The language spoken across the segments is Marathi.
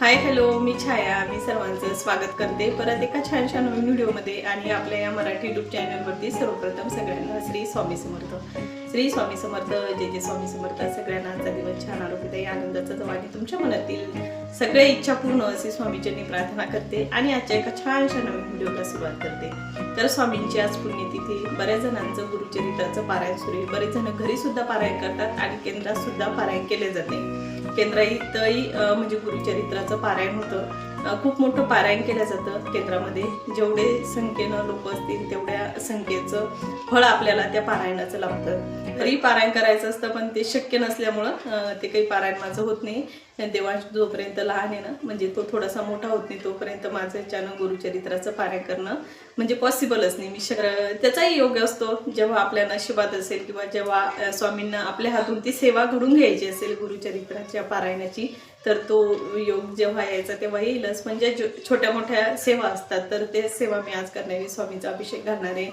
हाय हॅलो, मी छाया. मी सर्वांचं स्वागत करते परत एका छानशा नवीन व्हिडिओमध्ये आणि आपल्या या मराठी यूट्यूब चॅनलवरती सर्वप्रथम सगळ्यांना श्री स्वामी समर्थ. श्री स्वामी समर्थ. जे स्वामी समर्थ. सगळ्यांना आजचा दिवस छान आरोग्यदायी आनंदाचा जावा आणि तुमच्या मनातील सगळ्या इच्छा पूर्ण असे स्वामीजींनी प्रार्थना करते आणि आजच्या एका छानशा नवीन व्हिडिओला सुरुवात करते. तर स्वामींची आज पुण्यतिथी. बऱ्याच जणांचं गुरुचरित्राचं पारायण सुरू आहे. बरेच जण घरी सुद्धा पारायण करतात आणि केंद्रात सुद्धा पारायण केले जाते. केंद्रातही म्हणजे गुरुचरित्राचं पारायण होतं. खूप मोठं पारायण केलं जातं केंद्रामध्ये. जेवढे संख्येनं लोक असतील तेवढ्या संख्येचं फळ आपल्याला त्या पारायणाचं लाभतं. घरी पारायण करायचं असतं पण ते शक्य नसल्यामुळं ते काही पारायण माझं होत नाही. देवांश जोपर्यंत लहान आहे ना, म्हणजे तो थोडासा मोठा होत नाही तोपर्यंत माझं याच्यानं गुरुचरित्राचं पारायण करणं म्हणजे पॉसिबलच नाही. त्याचाही योग्य असतो जेव्हा आपल्या नशिबात असेल किंवा जेव्हा स्वामींना आपल्या हातून ती सेवा घडून घ्यायची असेल गुरुचरित्राच्या पारायणाची, तर तो योग जेव्हा यायचा तेव्हा येईलच. म्हणजे छोट्या मोठ्या सेवा असतात तर ते सेवा मी आज करणारी, स्वामीचा अभिषेक घालणार आहे.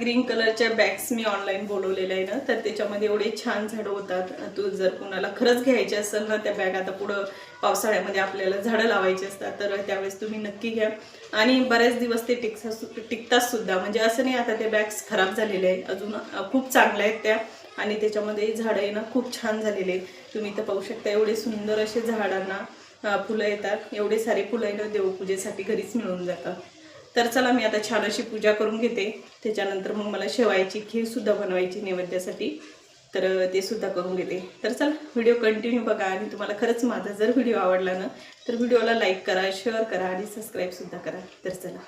ग्रीन कलरच्या बॅग्स मी ऑनलाईन बोलवलेल्या आहे ना, तर त्याच्यामध्ये एवढे छान झाडं होतात. तू जर कुणाला खरंच घ्यायचे असेल ना त्या बॅग, आता पुढं पावसाळ्यामध्ये आपल्याला झाडं लावायची असतात तर त्यावेळेस तुम्ही नक्की घ्या आणि बरेच दिवस ते टिकतात सुद्धा. म्हणजे असं नाही आता त्या बॅग्स खराब झालेल्या आहेत, अजून खूप चांगल्या आहेत त्या आणि त्याच्यामध्ये झाडं आहे ना खूप छान झालेले. तुम्ही इथं पाहू शकता एवढे सुंदर असे झाडांना फुलं येतात. एवढे सारे फुलं आहे ना देवपूजेसाठी घरीच मिळून जातात. तर चला मी आता छान अशी पूजा करून घेते. त्याच्यानंतर मग मला शेवायची खीर सुद्धा बनवायची नैवेद्यासाठी, तर ते सुद्धा करून घेते. तर चला व्हिडिओ कंटिन्यू बघा आणि तुम्हाला खरंच माझा जर व्हिडिओ आवडला ना तर व्हिडिओला लाईक करा, शेअर करा आणि सबस्क्राईब सुद्धा करा. तर चला.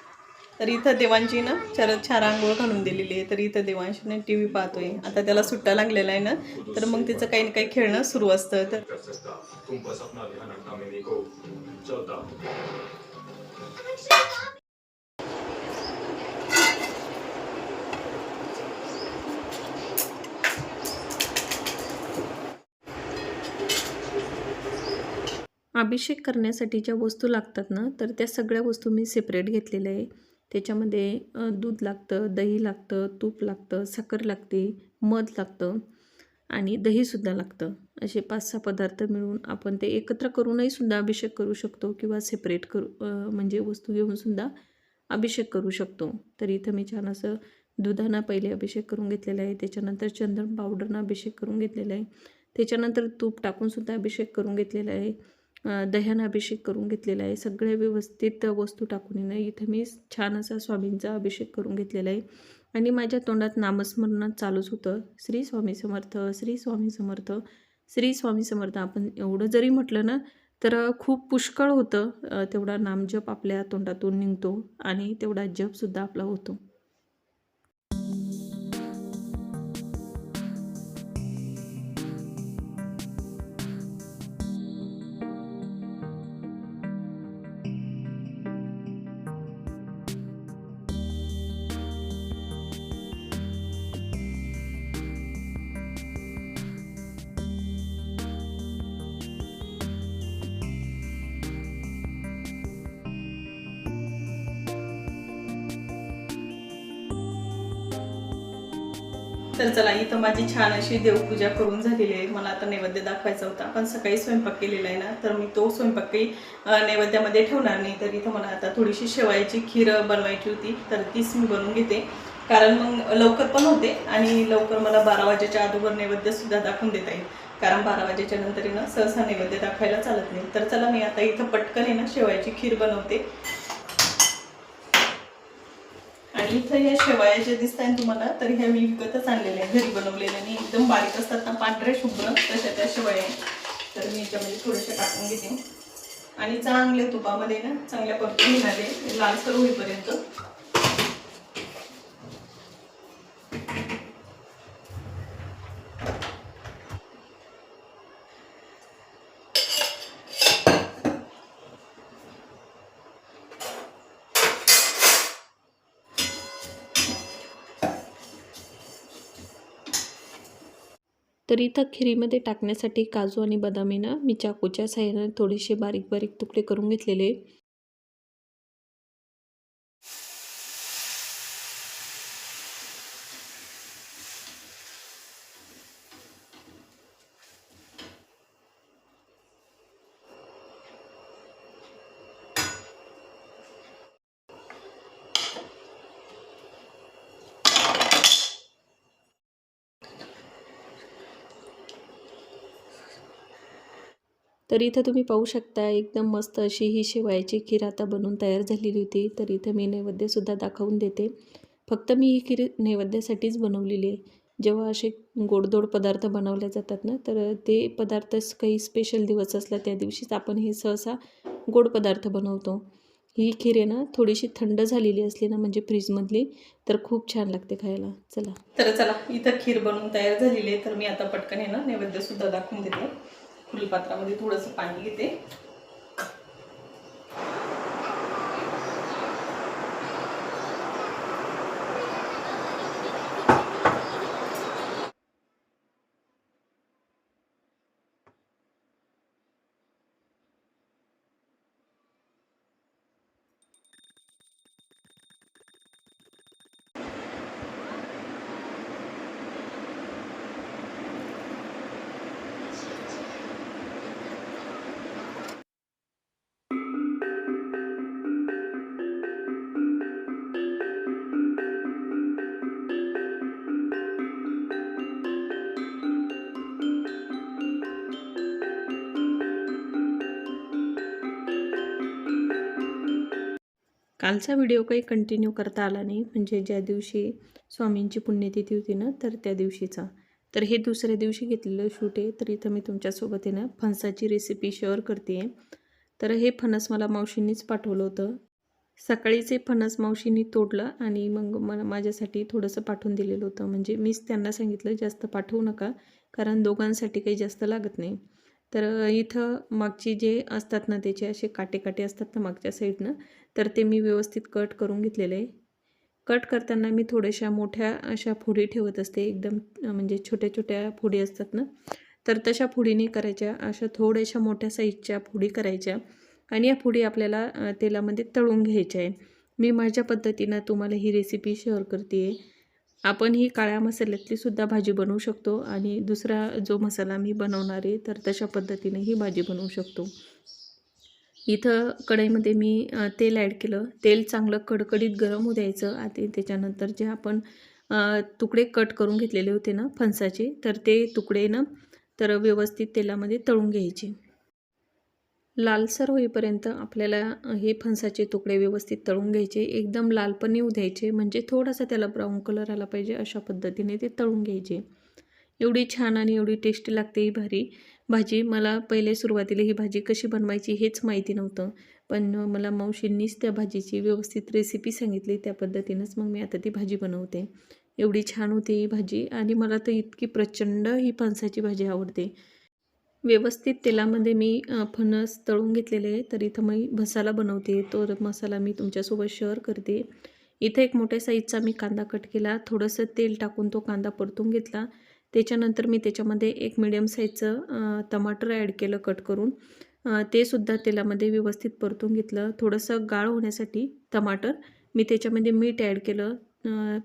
तर इथं देवांची ना छान आंघोळ घालून दिलेली आहे. तर इथं देवांशीने टी व्ही पाहतोय. आता त्याला सुट्टा लागलेला आहे ना, तर मग तिचं काही ना काही खेळणं सुरू असतं. तर अभिषेक करण्यासाठी ज्या वस्तू लागतात ना, तर त्या सगळ्या वस्तू मी सेपरेट घेतलेल्या आहे. त्याच्यामध्ये दूध लागतं, दही लागतं, तूप लागतं, साखर लागते, मध लागतं आणि दहीसुद्धा लागतं. असे 5-6 पदार्थ मिळून आपण ते एकत्र करूनही सुद्धा अभिषेक करू शकतो किंवा सेपरेट म्हणजे वस्तू घेऊनसुद्धा अभिषेक करू शकतो. तर इथं मी छान असं दुधानं पहिले अभिषेक करून घेतलेला आहे. त्याच्यानंतर चंदन पावडरनं अभिषेक करून घेतलेला आहे. त्याच्यानंतर तूप टाकूनसुद्धा अभिषेक करून घेतलेला आहे. दह्यानं अभिषेक करून घेतलेला आहे. सगळे व्यवस्थित वस्तू टाकून इथं मी छान असा स्वामींचा अभिषेक करून घेतलेला आहे आणि माझ्या तोंडात नामस्मरण चालूच होतं. श्री स्वामी समर्थ, श्री स्वामी समर्थ, श्री स्वामी समर्थ. आपण एवढं जरी म्हटलं ना तर खूप पुष्कळ होतं. तेवढा नामजप आपल्या तोंडातून निघतो आणि तेवढा जपसुद्धा आपला होतो. तर चला, इथं माझी छान अशी देवपूजा करून झालेली आहे. मला आता नैवेद्य दाखवायचा होता पण सकाळी स्वयंपाक केलेला आहे ना, तर मी तो स्वयंपाक काही नैवेद्यामध्ये ठेवणार नाही. तर इथं मला आता थोडीशी शेवायची खीर बनवायची होती तर तीच मी बनवून घेते, कारण मग लवकर पण होते आणि लवकर मला 12 वाजेच्या अगोदर नैवेद्यसुद्धा दाखवून देता येईल, कारण 12 वाजेच्या नंतर ना सहसा नैवेद्य दाखवायला चालत नाही. तर चला मी आता इथं पटकन आहे ना शेवायची खीर बनवते. आणि इथं ह्या शेवाया जे दिसत आहेत तुम्हाला, तर ह्या मी विकतच आणलेल्या आहे, घरी बनवलेल्या आणि एकदम बारीक असतात ना, पांढरे शुभ्र तशा त्या शेवाया. तर मी याच्यामध्ये थोडेसे टाकून घेते आणि चांगले तुपामध्ये ना चांगल्या परतून घेणारे लालसर होईपर्यंत. तर इथं खिरीमध्ये टाकण्यासाठी काजू आणि बदामी ना मी चाकूच्या साहाय्याने थोडेसे बारीक बारीक तुकडे करून घेतलेले. तर इथं तुम्ही पाहू शकता एकदम मस्त अशी ही शेवयाची खीर आता बनवून तयार झालेली होती. तर इथं मी नैवेद्यसुद्धा दाखवून देते. फक्त मी ही खीर नैवेद्यासाठीच बनवलेली आहे. जेव्हा असे गोडधोड पदार्थ बनवले जातात ना, तर ते पदार्थ काही स्पेशल दिवस असला त्या दिवशीच आपण हे सहसा गोड पदार्थ बनवतो. ही खीर आहे ना थोडीशी थंड झालेली असली ना म्हणजे फ्रीजमधली, तर खूप छान लागते खायला. चला तर चला, इथं खीर बनवून तयार झालेली आहे. तर मी आता पटकन आहे ना नैवेद्यसुद्धा दाखवून देते. फुलपात्रामध्ये थोडंसं पाणी घेते. कालचा व्हिडिओ काही कंटिन्यू करता आला नाही, म्हणजे ज्या दिवशी स्वामींची पुण्यतिथी होती ना तर त्या दिवशीचा. तर हे दुसऱ्या दिवशी घेतलेलं शूट आहे. तर इथं मी तुमच्यासोबत आहे ना फणसाची रेसिपी शेअर करते आहे. तर हे फणस मला मावशींनीच पाठवलं होतं. सकाळीच हे फणस मावशींनी तोडलं आणि मग मला माझ्यासाठी थोडंसं पाठवून दिलेलं होतं. म्हणजे मीच त्यांना सांगितलं जास्त पाठवू नका, कारण दोघांसाठी काही जास्त लागत नाही. तर इथं मागची जे असतात ना त्याचे असे काटे काटे असतात ना मागच्या साईडनं, तर ते मी व्यवस्थित कट करून घेतलेलं आहे. कट करताना मी थोड्याशा मोठ्या अशा फोडी ठेवत असते, एकदम म्हणजे छोट्या छोट्या फोडी असतात ना, तर तशा फोडीने करायच्या. अशा थोड्याशा मोठ्या साईजच्या फोडी करायच्या आणि या फोडी आपल्याला तेलामध्ये तळून घ्यायच्या आहे. मी माझ्या पद्धतीनं तुम्हाला ही रेसिपी शेअर करते आहे. आपण ही काळ्या मसाल्यातली सुद्धा भाजी बनवू शकतो आणि दुसरा जो मसाला मी बनवणार आहे तर तशा पद्धतीने ही भाजी बनवू शकतो. इथं कढईमध्ये मी तेल ॲड केलं. तेल चांगलं कडकडीत गरम होऊ द्यायचं. आणि त्याच्यानंतर जे आपण तुकडे कट करून घेतलेले होते ना फणसाचे, तर ते तुकडे ना तर व्यवस्थित तेलामध्ये तळून घ्यायचे. लालसर होईपर्यंत आपल्याला हे फणसाचे तुकडे व्यवस्थित तळून घ्यायचे. एकदम लाल पण येऊ द्यायचे, म्हणजे थोडासा त्याला ब्राऊन कलर आला पाहिजे अशा पद्धतीने ते तळून घ्यायचे. एवढी छान आणि एवढी टेस्टी लागते ही भाजी. मला पहिले सुरुवातीला ही भाजी कशी बनवायची हेच माहिती नव्हतं, पण मला मावशींनीच त्या भाजीची व्यवस्थित रेसिपी सांगितली. त्या पद्धतीनंच मग मी आता ती भाजी बनवते. एवढी छान होती ही भाजी आणि मला तर इतकी प्रचंड ही फणसाची भाजी आवडते. व्यवस्थित तेलामध्ये मी फणस तळून घेतलेले आहे. तर इथं मी मसाला बनवते. तो मसाला मी तुमच्यासोबत शेअर करते. इथे एक मोठ्या साईजचा मी कांदा कट केला. थोडंसं तेल टाकून तो कांदा परतून घेतला. त्याच्यानंतर मी त्याच्यामध्ये एक मीडियम साईजचं टमाटर ॲड केलं कट करून. ते सुद्धा तेलामध्ये व्यवस्थित परतून घेतलं. थोडंसं गाळ होण्यासाठी टमाटर मी त्याच्यामध्ये मीठ ॲड केलं.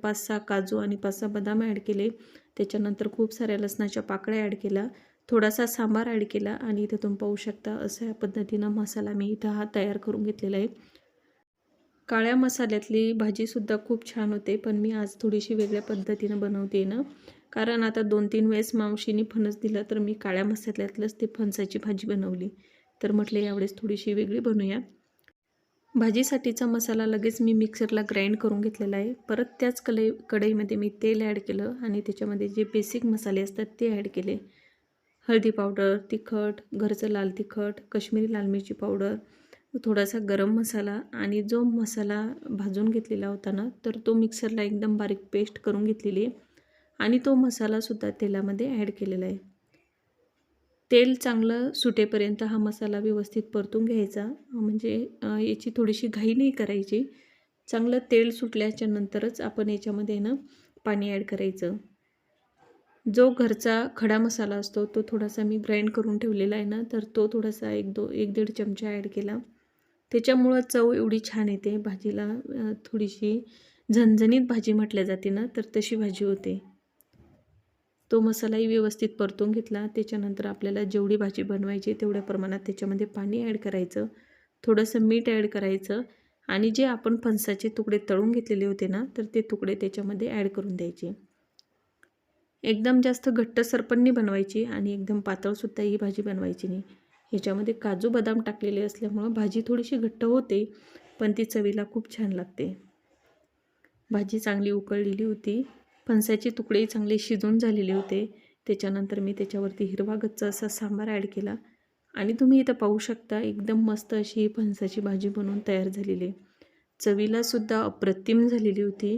5-6 काजू आणि 5-6 बदाम ॲड केले. त्याच्यानंतर खूप साऱ्या लसणाच्या पाकळ्या ॲड केल्या. थोडासा सांबार ॲड केला आणि इथं तुम्ही पाहू शकता अशा पद्धतीनं मसाला मी इथं हा तयार करून घेतलेला आहे. काळ्या मसाल्यातली भाजीसुद्धा खूप छान होते, पण मी आज थोडीशी वेगळ्या पद्धतीनं बनवते ना, कारण आता 2-3 वेळेस मावशीने फणस दिला तर मी काळ्या मसाल्यातलंच ते फणसाची भाजी बनवली. तर म्हटलं यावेळेस थोडीशी वेगळी बनवूया. भाजीसाठीचा मसाला लगेच मी मिक्सरला ग्राइंड करून घेतलेला आहे. परत त्याच कढईमध्ये मी तेल ॲड केलं आणि त्याच्यामध्ये जे बेसिक मसाले असतात ते ॲड केले. हळदी पावडर, तिखट, घरचं लाल तिखट, काश्मीरी लाल मिरची पावडर, थोडासा गरम मसाला आणि जो मसाला भाजून घेतलेला होता ना, तर तो मिक्सरला एकदम बारीक पेस्ट करून घेतलेली आहे आणि तो मसालासुद्धा तेलामध्ये ॲड केलेला आहे. तेल चांगलं सुटेपर्यंत हा मसाला व्यवस्थित परतून घ्यायचा. म्हणजे याची थोडीशी घाई नाही करायची. चांगलं तेल सुटल्याच्या नंतरच आपण याच्यामध्ये ना पाणी ॲड करायचं. जो घरचा खडा मसाला असतो तो थोडासा मी ग्राइंड करून ठेवलेला आहे ना, तर तो थोडासा 1-1.5 चमचा ॲड केला. त्याच्यामुळं चव एवढी छान येते भाजीला. थोडीशी झणझणीत भाजी म्हटल्या जाते ना, तर तशी भाजी होते. तो मसालाही व्यवस्थित परतून घेतला. त्याच्यानंतर आपल्याला जेवढी भाजी बनवायची तेवढ्या प्रमाणात त्याच्यामध्ये पाणी ॲड करायचं. थोडंसं मीठ ॲड करायचं आणि जे आपण फणसाचे तुकडे तळून घेतलेले होते ना, तर ते तुकडे त्याच्यामध्ये ॲड करून द्यायचे. एकदम जास्त घट्टसर पण नाही बनवायची आणि एकदम पातळसुद्धा ही भाजी बनवायची नाही. ह्याच्यामध्ये काजू बदाम टाकलेले असल्यामुळं भाजी थोडीशी घट्ट होते, पण ती चवीला खूप छान लागते. भाजी चांगली उकळलेली होती, फणसाचे तुकडे चांगले शिजून झालेले होते. त्याच्यानंतर मी त्याच्यावरती हिरवा गच्च असा सांबार ॲड केला आणि तुम्ही इथं पाहू शकता एकदम मस्त अशी ही फणसाची भाजी बनवून तयार झालेली आहे. चवीलासुद्धा अप्रतिम झालेली होती.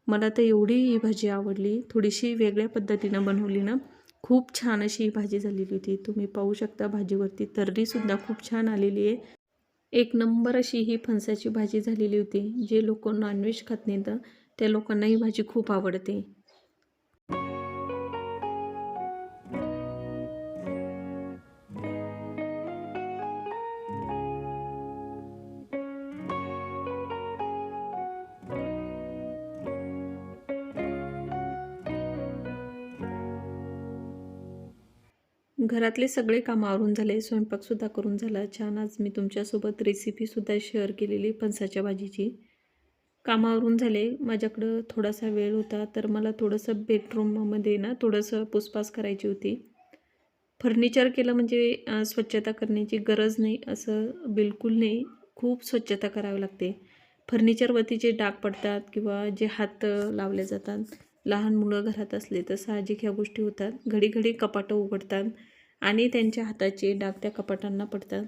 मला तर एवढी ही भाजी आवडली, थोडीशी वेगळ्या पद्धतीनं बनवली ना, खूप छान अशी ही भाजी झालेली होती. तुम्ही पाहू शकता भाजीवरती तर्रीसुद्धा खूप छान आलेली आहे. एक नंबर अशी ही फणसाची भाजी झालेली होती. जे लोक नॉनव्हेज खात नाहीत त्या लोकांना ही भाजी खूप आवडते. घरातले सगळे कामं आवरून झाले, स्वयंपाकसुद्धा करून झाला. छान आज मी तुमच्यासोबत रेसिपीसुद्धा शेअर केलेली फणसाच्या भाजीची. कामं आवरून झाले. माझ्याकडं थोडासा वेळ होता, तर मला थोडंसं बेडरूममध्ये ना थोडंसं पुसपास करायची होती. फर्निचर केलं म्हणजे स्वच्छता करण्याची गरज नाही असं बिलकुल नाही. खूप स्वच्छता करावी लागते. फर्निचरवरती जे डाग पडतात किंवा जे हात लावले जातात, लहान मुलं घरात असले तर साहजिक ह्या गोष्टी होतात. घडी-घडी कपाटं उघडतात आणि त्यांच्या हाताचे डाग त्या कपाटांना पडतात.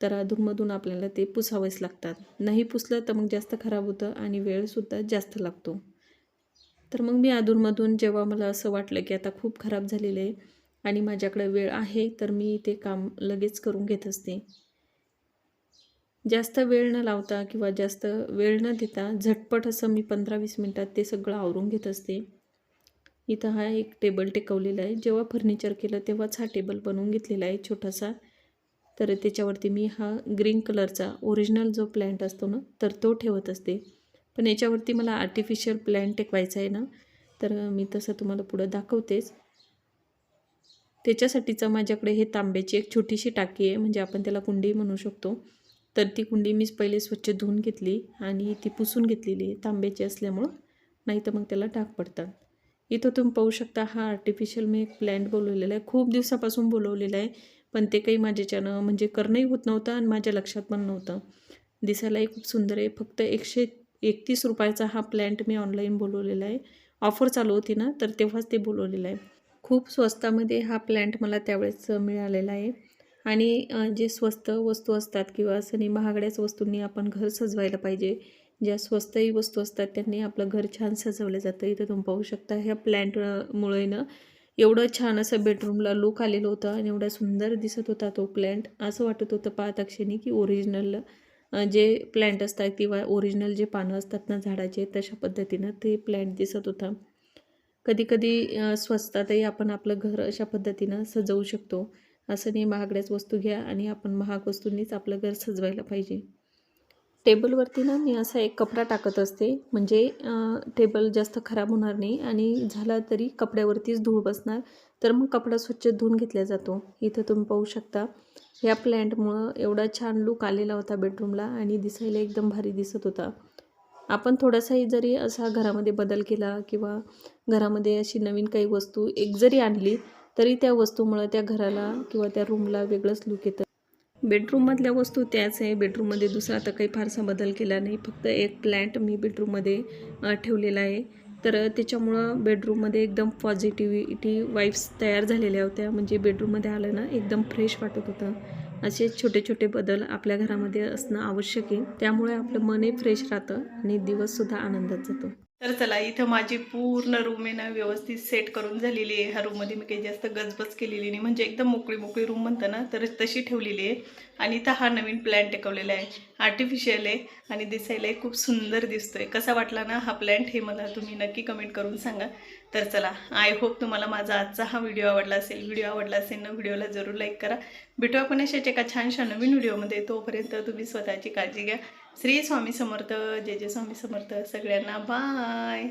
तर अधूनमधून आपल्याला ते पुसावेच लागतात. नाही पुसलं तर मग जास्त खराब होतं आणि वेळसुद्धा जास्त लागतो. तर मग मी अधूनमधून जेव्हा मला असं वाटलं की आता खूप खराब झालेलं आहे आणि माझ्याकडे वेळ आहे, तर मी ते काम लगेच करून घेत असते. जास्त वेळ न लावता किंवा जास्त वेळ न देता झटपट असं मी 15-20 मिनटात ते सगळं आवरून घेत असते. इथं हा एक टेबल टेकवलेला आहे. जेव्हा फर्निचर केलं तेव्हाच हा टेबल बनवून घेतलेला आहे छोटासा. तर त्याच्यावरती मी हा ग्रीन कलरचा ओरिजिनल जो प्लॅन्ट असतो ना, तर तो ठेवत असते. पण याच्यावरती मला आर्टिफिशियल प्लॅन्ट टेकवायचा आहे ना, तर मी तसं तुम्हाला पुढं दाखवतेच. त्याच्यासाठीचं माझ्याकडे हे तांब्याची एक छोटीशी टाकी आहे, म्हणजे आपण त्याला कुंडी म्हणू शकतो. तर ती कुंडी मीच पहिले स्वच्छ धुवून घेतली आणि ती पुसून घेतलेली आहे तांब्याची असल्यामुळं, नाही तर मग त्याला डाग पडतात. इथं तुम्ही पाहू शकता हा आर्टिफिशियल मी एक प्लॅन्ट बोलवलेला आहे. खूप दिवसापासून बोलवलेला आहे, पण ते काही माझ्याच्यानं म्हणजे करणंही होत नव्हतं आणि माझ्या लक्षात पण नव्हतं. दिसायलाही खूप सुंदर आहे. फक्त ₹131चा हा प्लॅन्ट मी ऑनलाईन बोलवलेला आहे. ऑफर चालू होती ना, तर तेव्हाच ते बोलवलेलं आहे. खूप स्वस्तामध्ये हा प्लॅन्ट मला त्यावेळेस मिळालेला आहे. आणि जे स्वस्त वस्तू असतात किंवा असं नाही महागड्याच वस्तूंनी आपण घर सजवायला पाहिजे. ज्या स्वस्तही वस्तू असतात त्यांनी आपलं घर छान सजवलं जातं. इथं तुम्ही पाहू शकता ह्या प्लॅन्टमुळे ना एवढं छान असं बेडरूमला लूक आलेलं होतं आणि एवढा सुंदर दिसत होता तो प्लॅन्ट. असं वाटत होतं पाहता क्षणी की ओरिजिनल जे प्लॅन्ट असतात किंवा ओरिजिनल जे पानं असतात ना झाडाचे, तशा पद्धतीनं ते प्लॅन्ट दिसत होता. कधी-कधी स्वस्तातही आपण आपलं घर अशा पद्धतीनं सजवू शकतो. असं नाही महागड्याच वस्तू घ्या आणि आपण महाग वस्तूंनीच आपलं घर सजवायला पाहिजे. टेबलवरती ना मी असा एक कपडा टाकत असते, म्हणजे टेबल जास्त खराब होणार नाही आणि झाला तरी कपड्यावरतीच धूळ बसणार. तर मग कपडा स्वच्छ धुवून घेतला जातो. इथं तुम्ही पाहू शकता ह्या प्लॅन्टमुळं एवढा छान लूक आलेला होता बेडरूमला आणि दिसायला एकदम भारी दिसत होता. आपण थोडासाही जरी असा घरामध्ये बदल केला किंवा घरामध्ये अशी नवीन काही वस्तू एक जरी आणली, तरी त्या वस्तूमुळं त्या घराला किंवा त्या रूमला वेगळंच लूक येतं. बेडरूममधल्या वस्तू त्याच आहे. बेडरूममध्ये दुसरा तर काही फारसा बदल केला नाही. फक्त एक प्लॅन्ट मी बेडरूममध्ये ठेवलेला आहे. तर त्याच्यामुळं बेडरूममध्ये एकदम पॉझिटिव्हिटी वाइब्स तयार झालेल्या होत्या. म्हणजे बेडरूममध्ये आलं ना एकदम फ्रेश वाटत होतं. असे छोटे छोटे बदल आपल्या घरामध्ये असणं आवश्यक आहे. त्यामुळे आपलं मनही फ्रेश राहतं आणि दिवससुद्धा आनंदात जातो. तर चला, इथं माझी पूर्ण रूम आहे ना व्यवस्थित सेट करून झालेली आहे. ह्या रूममध्ये मी काही जास्त गजबज केलेली नाही, म्हणजे एकदम मोकळी मोकळी रूम म्हणतं ना, तर तशी ठेवलेली आहे. आणि इथं हा नवीन प्लॅन्ट टेकवलेला आहे, आर्टिफिशियल आहे आणि दिसायलाही खूप सुंदर दिसतोय. कसा वाटला ना हा प्लॅन्ट हे मला तुम्ही नक्की कमेंट करून सांगा. तर चला, आय होप तुम्हाला माझा आजचा हा व्हिडिओ आवडला असेल. व्हिडिओ आवडला असेल ना, व्हिडिओला जरूर लाईक करा. भेटू आपण अशाच एका छानशा नवीन व्हिडिओमध्ये. तोपर्यंत तुम्ही स्वतःची काळजी घ्या. श्री स्वामी समर्थ. जय जय स्वामी समर्थ. सगळ्यांना बाय.